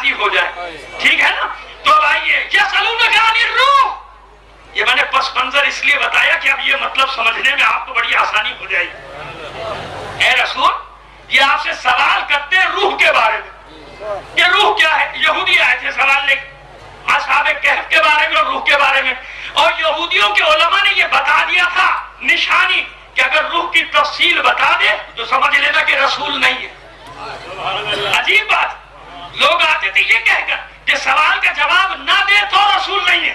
راضی ہو جائے. ٹھیک ہے نا؟ تو آئیے یسألونک عن الروح، یہ میں نے پس منظر اس لیے بتایا کہ اب یہ مطلب سمجھنے میں آپ کو بڑی آسانی ہو جائے گی. اے رسول، یہ آپ سے سوال کرتے ہیں روح کے بارے میں. یہ روح کیا ہے؟ یہودی آئے تھے سوال لے اصحاب کہف کے بارے میں اور روح کے بارے میں، اور یہودیوں کے علماء نے یہ بتا دیا تھا نشانی کہ اگر روح کی تفصیل بتا دے تو سمجھ لینا کہ رسول نہیں ہے. عجیب بات، لوگ آتے تھے یہ کہہ کر کہ سوال کا جواب نہ دے تو رسول نہیں ہے.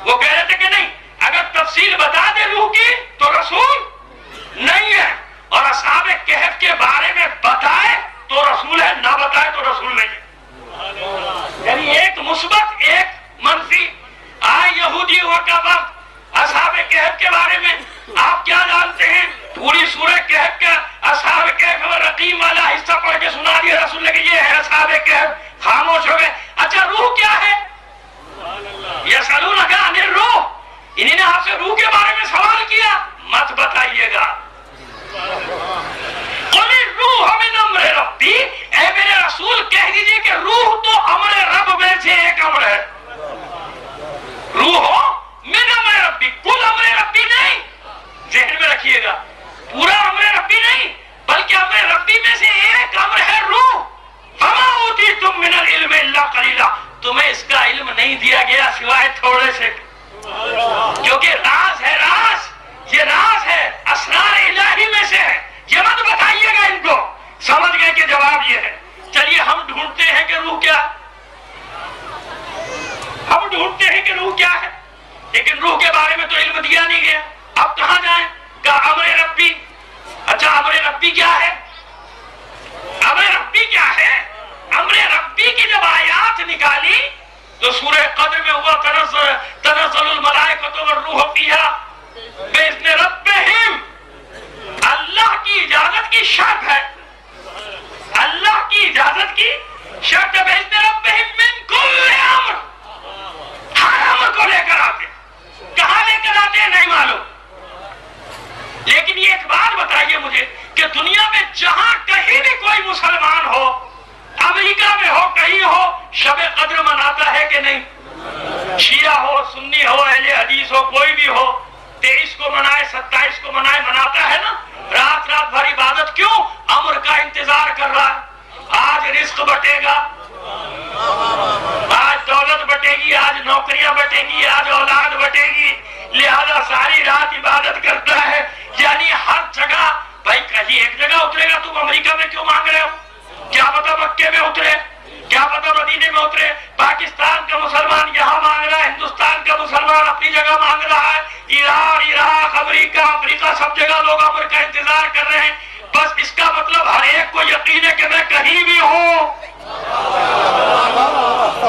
وہ کہہ رہے تھے کہ نہیں، اگر تفصیل بتا دے روح کی تو رسول نہیں ہے، اور اصحاب کہف کے بارے میں بتائے تو رسول ہے، نہ بتائے تو رسول نہیں ہے. یعنی ایک مثبت ایک منفی. آئے یہودیوں کا وقت اصحاب کہف کے بارے میں آپ کیا جانتے ہیں؟ پوری سورہ کہف کا اصحاب کہف اور رقیم والا حصہ پڑھ کے سنا دیا رسول نے کہ یہ ہے اصحاب کہف. خاموش ہو گئے. اچھا روح کیا ہے؟ یسألونک عن الروح، انہوں نے آپ سے روح کے بارے میں سوال کیا، مت بتائیے گا. قل الروح من امر ربی، اے میرے رسول کہہ دیجئے کہ روح تو امر رب میں سے ایک امر ہے. روح من امر ربی، کل امر ربی نہیں، ذہن میں رکھیے گا، پورا امر ربی نہیں بلکہ امر ربی میں سے ایک امر ہے روح. فما اوتیتم من العلم الا قلیلا، تمہیں اس کا علم نہیں دیا گیا سوائے تھوڑے سے، کیونکہ راز ہے. راز یہ راز ہے، اسرار الہی میں سے ہے، یہ مت بتائیے گا ان کو. سمجھ گئے کہ جواب یہ ہے. چلیے ہم ڈھونڈتے ہیں کہ روح کیا، ہم ڈھونڈتے ہیں کہ روح کیا ہے، لیکن روح کے بارے میں تو علم دیا نہیں گیا. اب کہاں جائیں؟ کہا امر ربی. اچھا امر ربی کیا ہے؟ امر ربی کیا ہے؟ امر ربی کی جب آیات نکالی تو سورہ قدر میں ہوا تنزل الملائکۃ والروح فیہا بإذن ربہم. اللہ کی اجازت کی شرط ہے، اللہ کی اجازت کی شرط ہے بإذن ربہم من کل امر. ہر امر کو لے کر آتے، کہاں لے کر آتے ہیں نہیں معلوم. لیکن یہ ایک بات بتائیے مجھے کہ دنیا میں جہاں کہیں بھی کوئی مسلمان ہو، امریکہ میں ہو کہیں ہو، شب قدر مناتا ہے کہ نہیں؟ شیعہ ہو سنی ہو اہل حدیث ہو کوئی بھی ہو، 23 کو منائے 27 کو منائے، مناتا ہے نا. رات رات بھر عبادت کیوں؟ امر کا انتظار کر رہا ہے. آج رزق بٹے گا، آج دولت بٹے گی، آج نوکریاں بٹے گی، آج اولاد بٹے گی، لہذا ساری رات عبادت کرتا ہے. یعنی ہر جگہ بھائی کہیں ایک جگہ اترے گا، تم امریکہ میں کیوں مانگ رہے ہو؟ کیا پتہ مکے میں اترے، کیا پتہ مدینے میں اترے. پاکستان کا مسلمان یہاں مانگ رہا ہے، ہندوستان کا مسلمان اپنی جگہ مانگ رہا ہے، ایران عراق امریکہ افریقہ سب جگہ لوگ امر کا انتظار کر رہے ہیں. بس اس کا مطلب ہر ایک کو یقین ہے کہ میں کہیں بھی ہوں،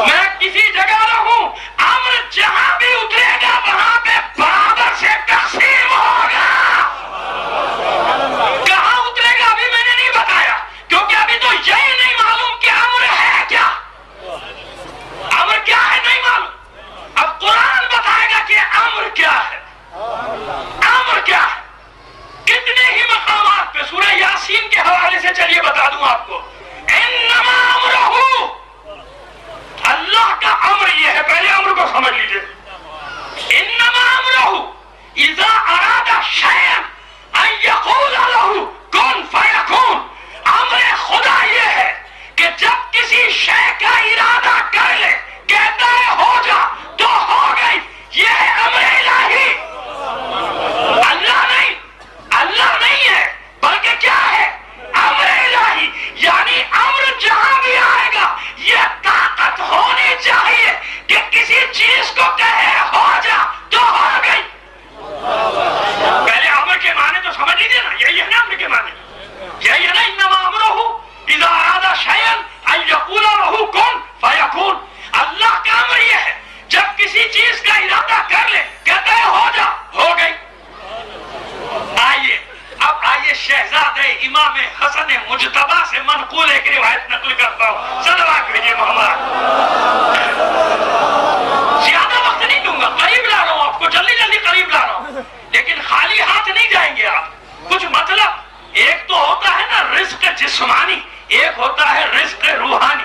میں کسی جگہ رہوں، امر جہاں بھی اترے گا وہاں پہ برابر سے تقسیم ہوگا. کہاں اترے گا ابھی میں نے نہیں بتایا، کیونکہ ابھی تو یہی نہیں معلوم کہ امر ہے کیا، امر کیا ہے نہیں معلوم. اب قرآن بتائے گا کہ امر کیا ہے، امر کیا ہے. کتنے ہی مقامات پہ سورہ یاسین کے حوالے سے چلیے بتا دوں آپ کو. انما امرہ، اللہ کا امر یہ ہے، پہلے امر کو سمجھ لیجئے. انما امرہ اذا اراد شیئا ان یقول لہ کن فیکون. امر خدا یہ ہے کہ جب کسی شے کا ارادہ کر لے، کہتا ہے ہو جا تو ہو گئی. یہ ہے امر الہی. اللہ نہیں ہے بلکہ کیا ہے؟ امر الہی. یعنی امر جہاں بھی آئے گا یہ طاقت ہونی چاہیے کہ کسی چیز کو کہے ہو جا تو ہو گئی. پہلے امر کے معنی تو سمجھ لیجیے نا، یہی ہے نا امر کے معنی، یہی ہے نا انما امرہ اذا اراد شیئا ان یقول لہ کن فیکون. اللہ کا امر یہ ہے جب کسی چیز کا ارادہ کر لے کہتا ہے ہو جا ہو گئی. آئیے شہزادہ امام حسن مجتبی سے منقول ایک روایت نقل کرتا ہوں. صلوات بھیجیے محمد. زیادہ وقت نہیں دوں گا، قریب لا رہا ہوں آپ کو، جلدی جلدی قریب لا رہا ہوں، لیکن خالی ہاتھ نہیں جائیں گے آپ. کچھ مطلب ایک تو ہوتا ہے نا رزق جسمانی، ایک ہوتا ہے رزق روحانی.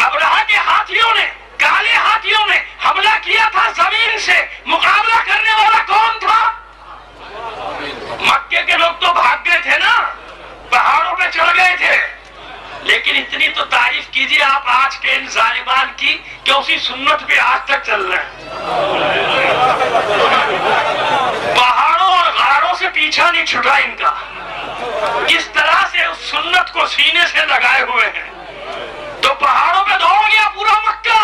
ابرہہ کے ہاتھیوں نے، کالے ہاتھیوں نے حملہ کیا تھا زمین سے، مقابلہ کرنے والا کون تھا؟ مکے کے لوگ تو بھاگ گئے تھے نا، پہاڑوں پہ چڑھ گئے تھے. لیکن اتنی تو تعریف کیجئے آپ آج کے ان ظالمان کی کہ اسی سنت پہ آج تک چل رہے ہیں. پہاڑوں اور غاروں سے پیچھا نہیں چھٹا ان کا، کس طرح سے اس سنت کو سینے سے لگائے ہوئے ہیں. تو پہاڑوں پہ دوڑ گیا پورا مکہ.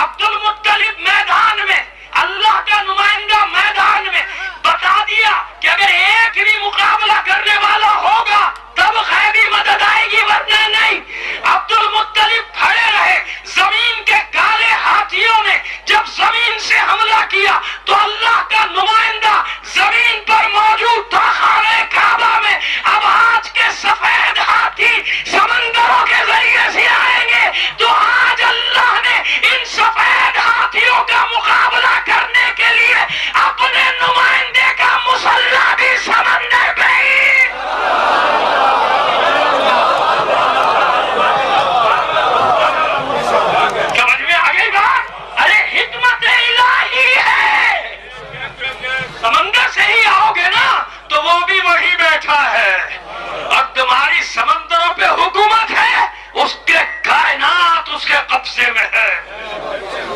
عبد المطلب میدان میں، اللہ کا نمائندہ میدان میں بتا دیا کہ اگر ایک بھی مقابلہ کرنے والا ہوگا تب غیبی مدد آئے گی، ورنہ نہیں. عبد المطلب کھڑے رہے. زمین کے کالے ہاتھیوں نے جب زمین سے حملہ کیا تو اللہ کا نمائندہ زمین پر موجود تھا خانہ کعبہ میں. اب آج کے سفید ہاتھی سمندروں کے ذریعے سے آئیں گے تو آج اللہ نے ان سفید ہاتھیوں کا مقابلہ کرنے کے لیے اپنے نمائندے کا مسلح بھی سمندر پہ ہی. سمجھ میں آ گئی بات؟ ارے حکمت الہی ہے. سمندر سے ہی آؤ گے نا تو وہ بھی وہی بیٹھا ہے اور تمہاری سمندروں پہ حکومت ہے. اس کے کائنات اس کے قبضے میں ہے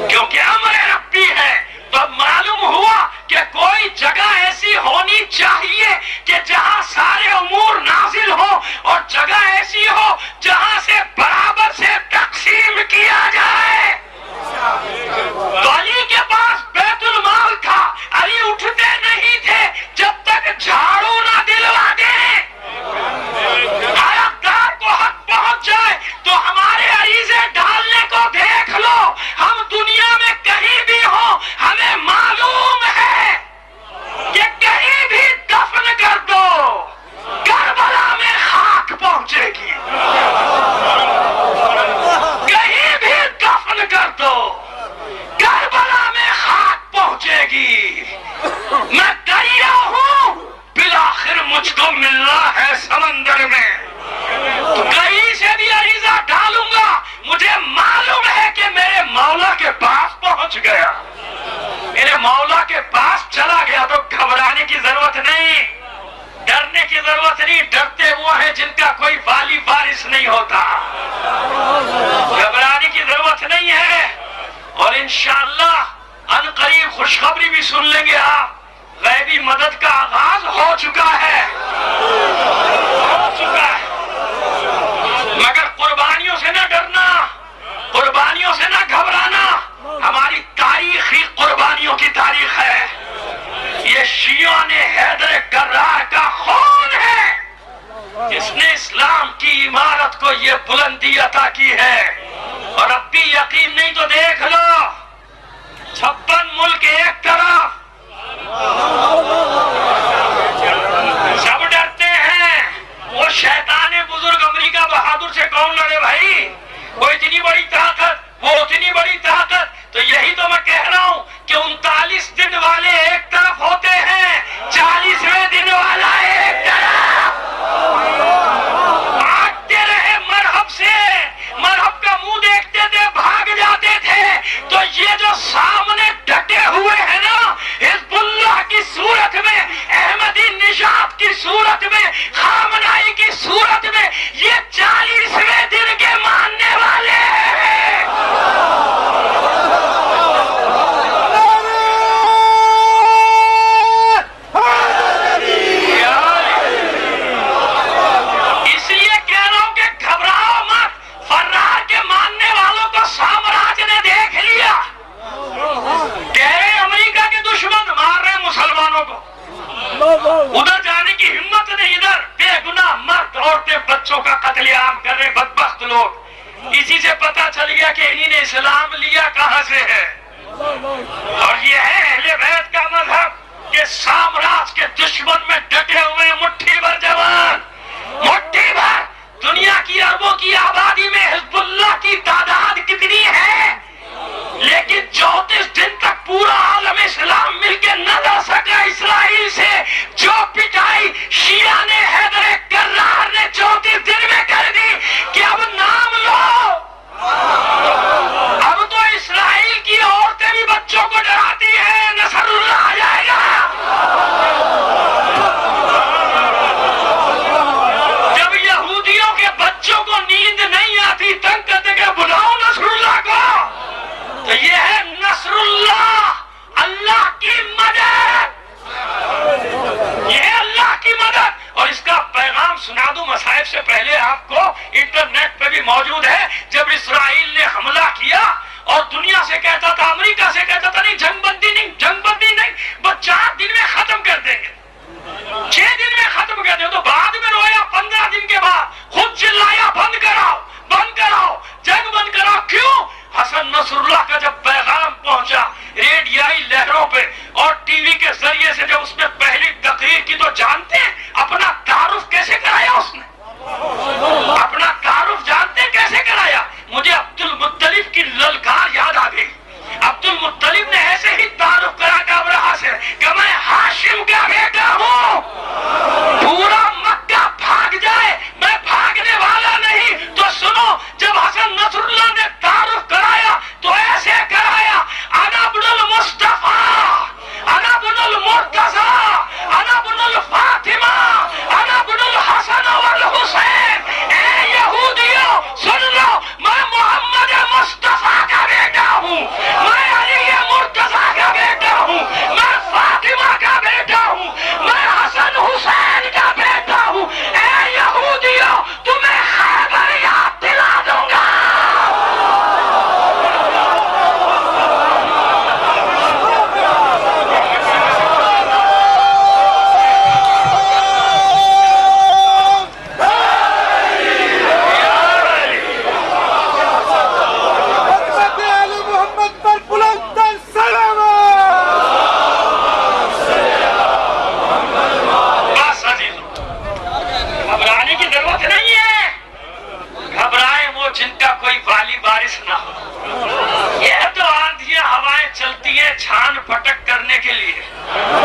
کیونکہ امر ربی ہے. تو اب معلوم ہوا کہ کوئی جگہ ایسی ہونی چاہیے کہ جہاں سارے امور نازل ہو اور جگہ ایسی ہو جہاں سے برابر سے تقسیم کیا جائے. تو علی کے پاس بیت المال تھا. علی اٹھتے نہیں تھے جب تک جھاڑو نہ دلوا دیں. حقدار کو حق پہنچ جائے تو ہمارے عریضے ڈالنے کو دیکھ لو. ہم دنیا میں کہیں بھی ہوں ہمیں معلوم ہے کہ کہیں بھی دفن کر دو کربلا میں خاک پہنچے گی. کہیں بھی دفن کر دو کربلا میں خاک پہنچے گی. میں دریا ہوں بالآخر مجھ کو ملنا ہے سمندر میں. کہیں سے بھی عریضہ ڈالوں گا مجھے معلوم ہے کہ میرے مولا کے پاس پہنچ گیا. میرے مولا کے پاس چلا گیا تو گھبرانے کی ضرورت نہیں، ڈرنے کی ضرورت نہیں. ڈرتے وہ ہیں جن کا کوئی والی وارث نہیں ہوتا. گھبرانے کی ضرورت نہیں ہے. اور انشاءاللہ ان قریب خوشخبری بھی سن لیں گے آپ. غیبی مدد کا آغاز ہو چکا ہے، ہو چکا ہے. مگر قربانیوں سے نہ ڈرنا، قربانیوں سے نہ گھبرانا. ہماری تاریخی قربانیوں کی تاریخ ہے. یہ شیعوں نے حیدر کرار کا خون ہے جس نے اسلام کی عمارت کو یہ بلندی عطا کی ہے. اور اب بھی یقین نہیں تو دیکھ لو 56 ملک ایک طرف، سب ڈرتے ہیں. وہ شیطان بزرگ امریکہ بہادر سے کون لڑے بھائی؟ وہ اتنی بڑی طاقت، وہ اتنی بڑی طاقت. تو یہی تو میں کہہ رہا ہوں کہ 39 دن والے ایک طرف ہوتے ہیں، 40ویں دن والا ایک طرف. بھاگتے رہے مرحب سے، مرحب کا منہ دیکھتے تھے بھاگ جاتے تھے. تو یہ جو سامنے ڈٹے ہوئے ہیں نا حزب اللہ کی صورت میں، احمدی نژاد کی صورت میں، خامنائی کی صورت میں، یہ 40ویں دن کے ماننے والے ہیں. اس لیے کہہ رہا ہوں کہ گھبراؤ مت. فرار کے ماننے والوں کو سامراج نے دیکھ لیا. کہہ رہے امریکہ کے دشمن مار رہے مسلمانوں کو، ادھر جانے کی ہمت نہیں. ادھر بے گناہ مرد عورتیں بچوں کا قتل عام کر رہے بدبخت لوگ. اسی سے پتا چل گیا کہ انہی نے اسلام لیا کہاں سے ہے. اور یہ ہے اہل بیت کا مذہب کہ سامراج کے دشمن میں ڈٹے ہوئے مٹھی بھر جوان، مٹھی بھر. دنیا کی اربوں کی آبادی میں حزب اللہ کی تعداد کتنی ہے؟ لیکن 34 دن تک پورا عالم اسلام مل کے نہ لڑ سکا اسرائیل سے. جو پٹائی شیعہ نے حیدر کرار نے 34 دن میں کر دی کہ اب نام لو تھا, امریکہ سے کہتا تھا نہیں جنگ بندی نہیں, جنگ بندی نہیں, بس 4 دن میں ختم کر دیں گے, 6 دن میں ختم کر دیں. تو بعد میں رویا 15 دن کے بعد, خود چلایا بند کراؤ, بند کراؤ, جنگ بند کراؤ. کیوں؟ حسن نصر اللہ کا جب پیغام پہنچا ریڈیائی لہروں پہ اور ٹی وی کے ذریعے سے, جب اس نے پہلی تقریر کی, تو جانتے ہیں اپنا تعارف کیسے کرایا اس نے؟ اپنا تعارف جانتے ہیں کیسے کرایا؟ مجھے عبد المطلب کی للکار یاد آ گئی. عبد المطلب نے ایسے ہی تعارف کرا ابرہہ سے کہ میں ہاشم کا بیٹا ہوں. پورا مکہ بھاگ جائے, میں بھاگنے والا نہیں. تو سنو, جب حسن نصر اللہ نے تعارف کرایا تو ایسے کرایا, انا ابن المصطفیٰ, انا ابن المرتضیٰ, انا ابن الفاطمہ, انا ابن الحسن والحسین. اے یہودیوں سن لو, میں محمد مصطفیٰ کا بیٹا ہوں, میں علی مرتضیٰ کا بیٹا ہوں, میں فاطمہ کا بیٹا ہوں, میں حسن حسین کا بیٹا ہوں. اے یہودیوں, تمہیں خیبر یاد دلا دوں گا. جن کا کوئی والی بارش نہ ہو, یہ تو آندھیاں ہوائیں چلتی ہیں چھان پھٹک کرنے کے لیے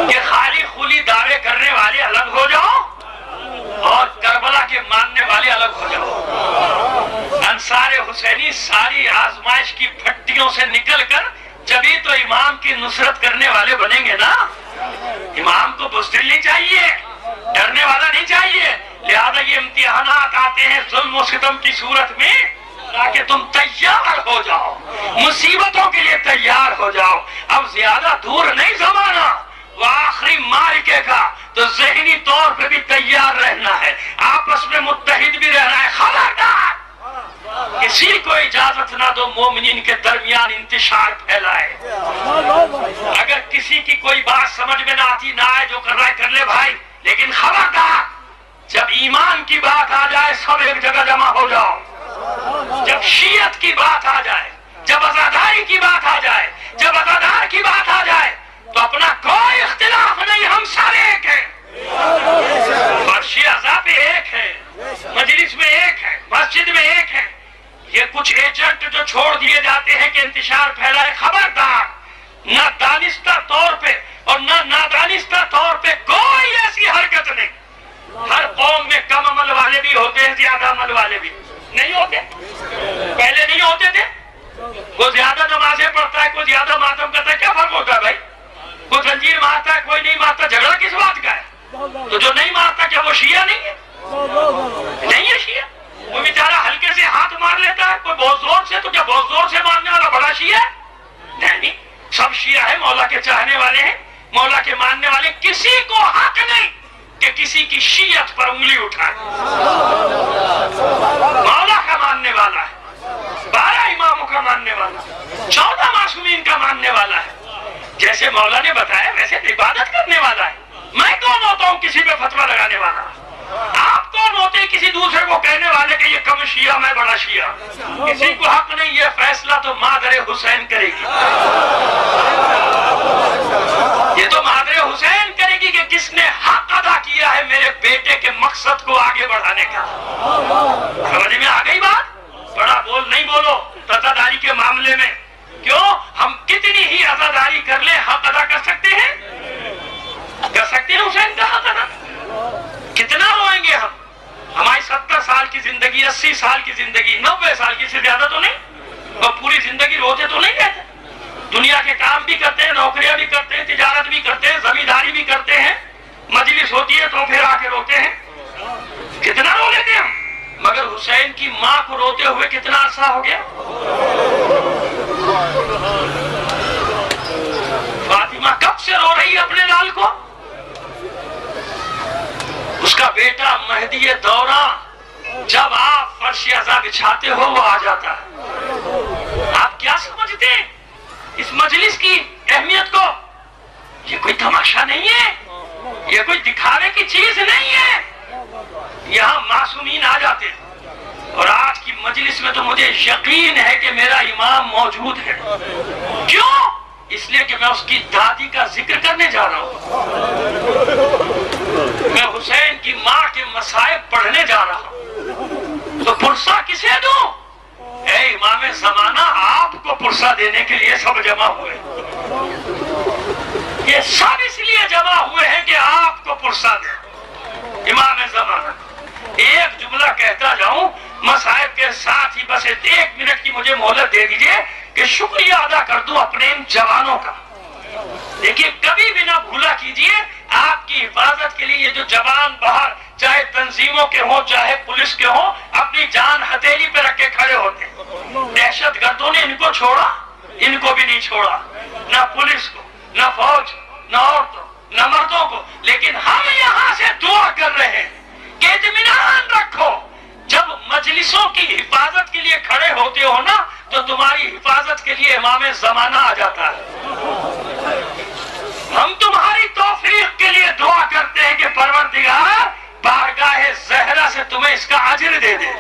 کہ خالی خلی دعوے کرنے والے الگ ہو جاؤ اور کربلا کے ماننے والے الگ ہو جاؤ. انصار حسینی ساری آزمائش کی پھٹیوں سے نکل کر جبھی تو امام کی نصرت کرنے والے بنیں گے نا. امام کو بزدل نہیں چاہیے, ڈرنے والا نہیں چاہیے. لہذا یہ امتحانات آتے ہیں ظلم و ستم کی صورت میں تاکہ تم تیار ہو جاؤ, مصیبتوں کے لیے تیار ہو جاؤ. اب زیادہ دور نہیں زمانہ, وہ آخری مارکے کا, تو ذہنی طور پہ بھی تیار رہنا ہے, آپس میں متحد بھی رہنا ہے. خبردار کسی کو اجازت نہ دو مومنین کے درمیان انتشار پھیلائے. اگر کسی کی کوئی بات سمجھ میں نہ آتی, نہ آئے, جو کر رہا ہے کر لے بھائی, لیکن خبردار جب ایمان کی بات آ جائے سب ایک جگہ جمع ہو جاؤ. جب شیعت کی بات آ جائے, جب عزاداری کی بات آ جائے, جب عزادار کی بات آ جائے, تو اپنا کوئی اختلاف نہیں, ہم سارے ایک ہیں. فرشی عزا پہ ایک ہے, مجلس میں ایک ہے, مسجد میں ایک ہے. یہ کچھ ایجنٹ جو چھوڑ دیے جاتے ہیں کہ انتشار پھیلائے, خبردار, نہ دانستہ طور پہ اور نہ نادانستہ طور پہ کوئی ایسی حرکت نہیں. ہر قوم میں کم عمل والے بھی ہوتے ہیں, زیادہ عمل والے بھی نہیں ہوتے. پہلے نہیں ہوتے تھے. کوئی زیادہ نمازیں پڑھتا ہے, کوئی زیادہ ماتم کرتا ہے, کیا فرق ہوتا ہے بھائی؟ کوئی زنجیر مارتا ہے, کوئی نہیں مارتا, جھگڑا کس بات کا ہے؟ تو جو نہیں مارتا کیا وہ شیعہ نہیں ہے؟ نہیں ہے شیعہ. کوئی بیچارہ ہلکے سے ہاتھ مار لیتا ہے, کوئی بہت زور سے, تو کیا بہت زور سے مارنے والا بڑا شیعہ ہے؟ نہیں, سب شیعہ ہے, مولا کے چاہنے والے ہیں, مولا کے ماننے والے. کسی کو حق نہیں کہ کسی کی شیعت پر انگلی اٹھائے. مولا کا ماننے والا ہے, 12 اماموں کا ماننے والا, 14 معصومین کا ماننے والا ہے. جیسے مولا نے بتایا ویسے عبادت کرنے والا ہے. میں کون ہوتا ہوں کسی پہ فتویٰ لگانے والا؟ آپ کون ہوتے ہیں کسی دوسرے کو کہنے والے کہ یہ کم شیعہ میں بڑا شیعہ؟ کسی کو حق نہیں. یہ فیصلہ تو مادر حسین کرے گی. یہ تو مادر حسین کرے گی کہ کس نے حق ادا کیا ہے میرے بیٹے کے مقصد کو آگے بڑھانے کا. سمجھ میں آ گئی بات؟ بڑا بول نہیں بولو عزاداری کے معاملے میں. کیوں؟ ہم کتنی ہی عزاداری کر لیں, حق ادا کر سکتے ہیں؟ کر سکتے ہیں حسین کا حق ادا؟ کتنا روئیں گے ہم؟ ہماری 70 سال کی زندگی, 80 سال کی زندگی, 90 سال کی, سے زیادہ تو نہیں, اور پوری زندگی روتے تو نہیں رہتے. دنیا کے کام بھی کرتے ہیں, نوکریاں بھی کرتے ہیں, تجارت بھی کرتے ہیں, زمینداری بھی کرتے ہیں, مجلس ہوتی ہے تو پھر آ کے روتے ہیں. کتنا رو لیتے ہیں ہم. مگر حسین کی ماں کو روتے ہوئے کتنا عرصہ ہو گیا. فاطمہ کب سے رو رہی ہے اپنے لال کو. اس کا بیٹا مہدی دوراں جب آپ فرش عزا بچھاتے ہو وہ آ جاتا ہے. آپ کیا سمجھتے ہیں اس مجلس کی اہمیت کو، یہ کوئی تماشا نہیں ہے، یہ کوئی دکھاوے کی چیز نہیں ہے، یہاں معصومین آ جاتے ہیں۔ اور آج کی مجلس میں تو مجھے یقین ہے کہ میرا امام موجود ہے۔ کیوں؟ اس لیے کہ میں اس کی دادی کا ذکر کرنے جا رہا ہوں، میں حسین کی ماں کے مصائب پڑھنے جا رہا ہوں، تو پرسہ کسے دوں؟ اے امام زمانہ، آپ کو پرسہ دینے کے لیے سب جمع ہوئے، یہ سب اس لیے جمع ہوئے ہیں کہ آپ کو پرسہ دیں امام زمانہ۔ ایک جملہ کہتا جاؤں مصائب کے ساتھ ہی، بس 1 منٹ کی مجھے مہلت دے دیجئے کہ شکریہ ادا کر دوں اپنے ان جوانوں کا۔ دیکھیے کبھی بھی نہ بھولا کیجئے، آپ کی حفاظت کے لیے یہ جو جوان باہر چاہے تنظیموں کے ہوں چاہے پولیس کے ہوں، اپنی جان ہتھیلی پہ رکھ کے کھڑے ہوتے ہیں۔ دہشت گردوں نے ان کو چھوڑا، ان کو بھی نہیں چھوڑا، نہ پولیس کو، نہ فوج، نہ عورتوں، نہ مردوں کو۔ لیکن ہم یہاں سے دعا کر رہے ہیں کہ اطمینان رکھو، جب مجلسوں کی حفاظت کے لیے کھڑے ہوتے ہو نا، تو تمہاری حفاظت کے لیے امام زمانہ آ جاتا ہے۔ ہم تمہاری توفیق کے لیے دعا کرتے ہیں کہ پروردگار بارگاہ زہرا سے تمہیں اس کا اجر دے دے۔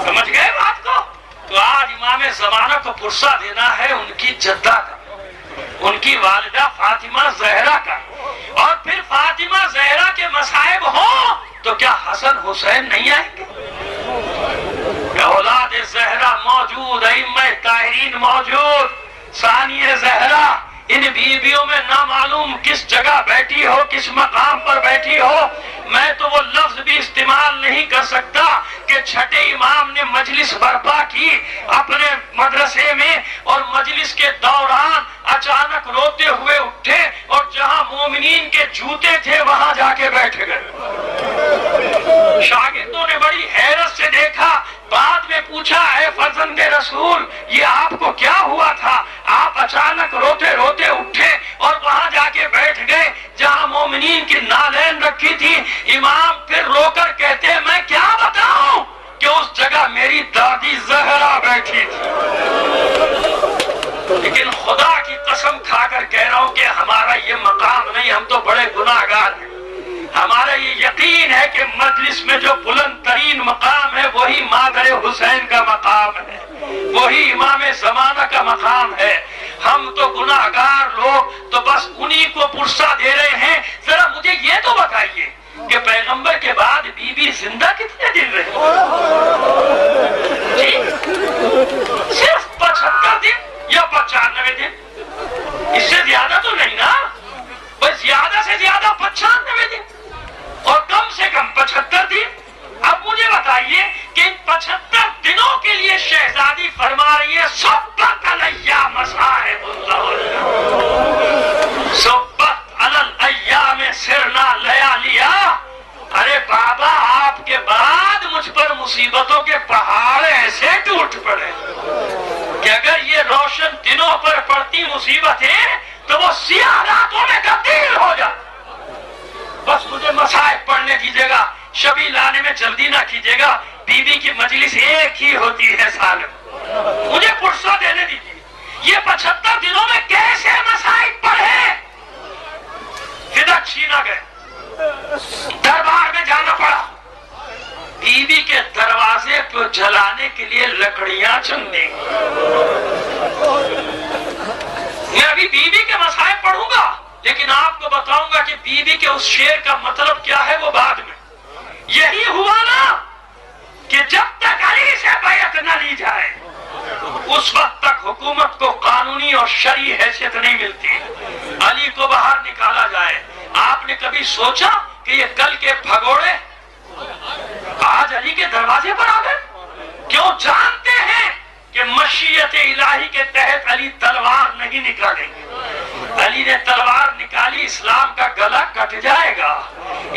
سمجھ گئے بات کو؟ تو آج امام زمانہ کو پرسہ دینا ہے ان کی جدہ کا، ان کی والدہ فاطمہ زہرا کا۔ اور پھر فاطمہ زہرا کے مصائب ہوں تو کیا حسن حسین نہیں آئیں گے؟ اولاد زہرا موجود، ائمہ طاہرین موجود، ثانیہ زہرا ان بیویوں میں نہ معلوم کس جگہ بیٹھی ہو، کس مقام پر بیٹھی ہو۔ میں تو وہ لفظ بھی استعمال نہیں کر سکتا کہ چھٹے امام نے مجلس برپا کی اپنے مدرسے میں، اور مجلس کے دوران اچانک روتے ہوئے اٹھے اور جہاں مومنین کے جوتے تھے وہاں جا کے بیٹھ گئے۔ شاگردوں نے بڑی حیرت سے دیکھا، بعد میں پوچھا اے فرزند رسول یہ آپ کو کیا ہوا تھا؟ آپ اچانک روتے روتے اٹھے اور وہاں جا کے بیٹھ گئے جہاں مومنین کی نالین رکھی تھی۔ امام پھر رو کر کہتے ہیں میں کیا بتاؤں کہ اس جگہ میری دادی زہرا بیٹھی تھی۔ لیکن خدا کی قسم کھا کر کہہ رہا ہوں کہ ہمارا یہ مقام نہیں، ہم تو بڑے گناہگار ہیں۔ ہمارا یہ یقین ہے کہ مجلس میں جو بلند ترین مقام ہے وہی مادر حسین کا مقام ہے، وہی امام زمانہ کا مقام ہے۔ ہم تو گناہگار لوگ تو بس انہی کو پرسہ دے رہے ہیں۔ ذرا مجھے یہ تو بتائیے کہ پیغمبر کے بعد بی بی زندہ کتنے دن رہی؟ جی صرف 75 دن یا 95 دن، اس سے زیادہ تو نہیں نا؟ بس زیادہ سے زیادہ 95 دن اور کم سے کم 75 دن۔ اب مجھے بتائیے کہ ان 75 دنوں کے لیے شہزادی فرما رہی ہے صبت علیہ مصائب اللہ، صبت علی الایام سرنا لیالیا۔ ارے بابا آپ کے بعد مجھ پر مصیبتوں کے پہاڑ ایسے ٹوٹ پڑے کہ اگر یہ روشن دنوں پر پڑتی مصیبتیں تو وہ سیاہ راتوں میں تبدیل ہو جائے۔ بس مجھے مصائب پڑھنے دیجیے گا، شبی لانے میں جلدی نہ کیجیے گا، بی بی کی مجلس ایک ہی ہوتی ہے سال میں، مجھے پرسہ دینے دیجیے۔ یہ 75 دنوں میں کیسے مصائب پڑھے؟ فدق چھینا گئے، دربار میں جانا پڑا، بی بی کے دروازے پہ جلانے کے لیے لکڑیاں چندیں۔ میں ابھی بی بی کے مصائب پڑھوں گا، لیکن آپ کو بتاؤں گا کہ بی بی کے اس شعر کا مطلب کیا ہے وہ بعد میں۔ یہی ہوا نا کہ جب تک علی سے بیعت نہ لی جائے اس وقت تک حکومت کو قانونی اور شرعی حیثیت نہیں ملتی، علی کو باہر نکالا جائے۔ آپ نے کبھی سوچا کہ یہ کل کے بھگوڑے آج علی کے دروازے پر آ گئے؟ کیوں؟ جانتے ہیں کہ مشیت الہی کے تحت علی تلوار نہیں نکالیں گے۔ علی نے تلوار نکالی، اسلام کا گلا کٹ جائے گا،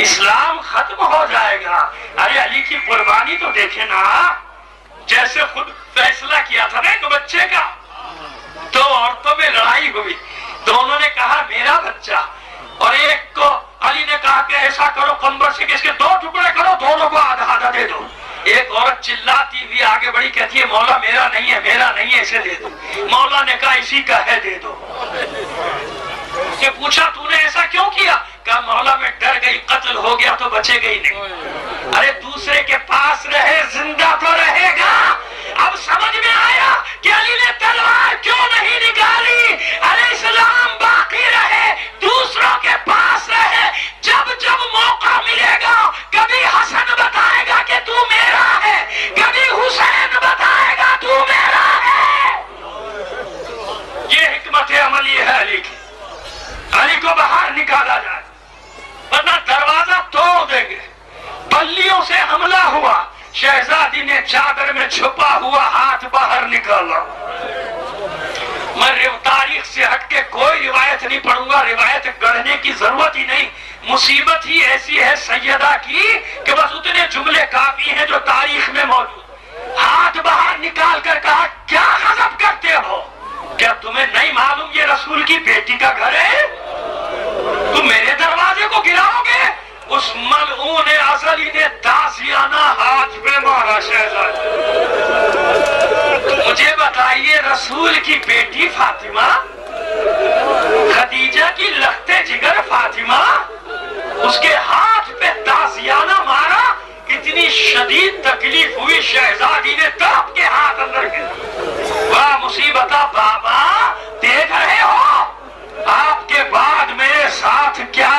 اسلام ختم ہو جائے گا۔ ارے علی کی قربانی تو دیکھیں نا، جیسے خود فیصلہ کیا تھا نا ایک بچے کا، دو عورتوں میں لڑائی ہوئی، دونوں نے کہا میرا بچہ، اور ایک کو علی نے کہا کہ ایسا کرو قمبر سے کہ اس کے 2 ٹکڑے کرو، دونوں کو آدھا آدھا دے دو۔ ایک عورت چلاتی ہوئی آگے بڑی کہتی ہے مولا میرا نہیں ہے میرا نہیں ہے اسے دے دو. مولا نے کہا اسی کا ہے دے دو. اس سے پوچھا تو نے ایسا کیوں کیا؟ کہا مولا میں ڈر گئی قتل ہو گیا تو بچے گئی نہیں. ارے دوسرے کے پاس رہے زندہ تو رہے گا. اب سمجھ میں آیا کہ علی نے تلوار کیوں نہیں نکالی. ارے اسلام باقی رہے دوسروں کے پاس رہے. جب جب موقع ملے گا کبھی حسن بتائے گا کہ تو میرا ہے, کبھی حسین بتائے گا تو میرا ہے. یہ حکمت عملی ہے علی کی. علی کو باہر نکالا جائے ورنہ دروازہ توڑ دیں گے. بلیوں سے حملہ ہوا, شہزادی نے چادر میں چھپا ہوا ہاتھ باہر نکالا. میں تاریخ سے ہٹ کے کوئی روایت نہیں پڑھوں گا, روایت گڑھنے کی ضرورت ہی نہیں. مصیبت ہی ایسی ہے سیدہ کی کہ بس اتنے جملے کافی ہیں جو تاریخ میں موجود. ہاتھ باہر نکال کر کہا کیا غضب کرتے ہو, کیا تمہیں نہیں معلوم یہ رسول کی بیٹی کا گھر ہے؟ تم میرے دروازے کو گراؤ گے؟ اس ملعون ازلی نے تازیانہ ہاتھ پہ مارا شہزادی. مجھے بتائیے رسول کی بیٹی فاطمہ, خدیجہ کی لختے جگر فاطمہ, اس کے ہاتھ پہ تازیانہ مارا. اتنی شدید تکلیف ہوئی شہزادی نے تڑپ کے ہاتھ اندر گرا. واہ مصیبتہ بابا, دیکھ رہے ہو آپ کے بعد میرے ساتھ کیا